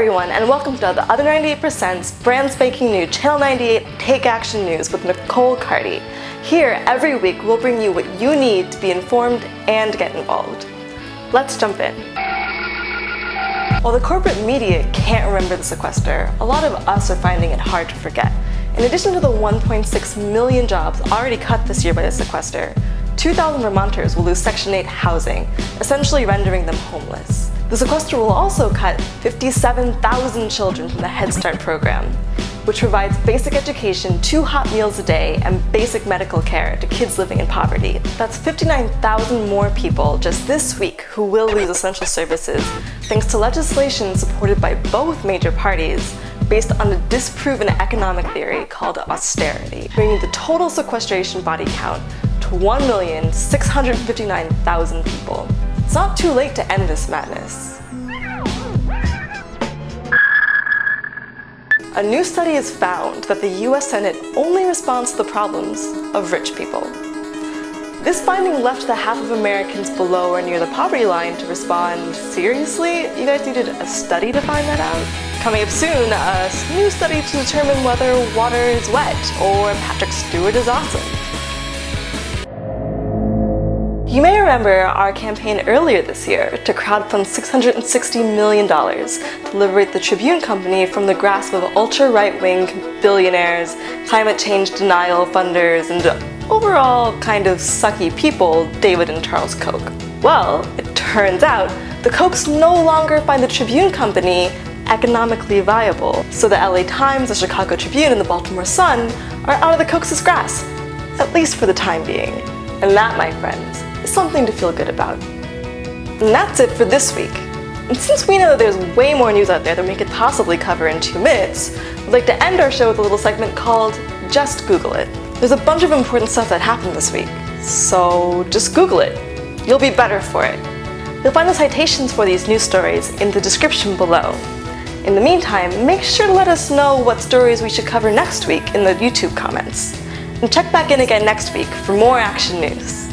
everyone, and welcome to the Other 98%'s brand spanking new Channel 98 Take Action News with Nicole Carty. Here, every week, we'll bring you what you need to be informed and get involved. Let's jump in. While the corporate media can't remember the sequester, a lot of us are finding it hard to forget. In addition to the 1.6 million jobs already cut this year by the sequester, 2,000 Vermonters will lose Section 8 housing, essentially rendering them homeless. The sequester will also cut 57,000 children from the Head Start program, which provides basic education, 2 hot meals a day, and basic medical care to kids living in poverty. That's 59,000 more people just this week who will lose essential services thanks to legislation supported by both major parties based on a disproven economic theory called austerity, bringing the total sequestration body count to 1,659,000 people. It's not too late to end this madness. A new study has found that the US Senate only responds to the problems of rich people. This finding left the half of Americans below or near the poverty line to respond, seriously? You guys needed a study to find that out? Coming up soon, a new study to determine whether water is wet or Patrick Stewart is awesome. You may remember our campaign earlier this year to crowdfund $660 million to liberate the Tribune Company from the grasp of ultra-right-wing billionaires, climate change denial funders, and overall kind of sucky people, David and Charles Koch. Well, it turns out the Kochs no longer find the Tribune Company economically viable, so the LA Times, the Chicago Tribune, and the Baltimore Sun are out of the Kochs' grasp, at least for the time being. And that, my friends, is something to feel good about. And that's it for this week. And since we know that there's way more news out there than we could possibly cover in 2 minutes, we'd like to end our show with a little segment called Just Google It. There's a bunch of important stuff that happened this week, so just Google it. You'll be better for it. You'll find the citations for these news stories in the description below. In the meantime, make sure to let us know what stories we should cover next week in the YouTube comments. And check back in again next week for more action news.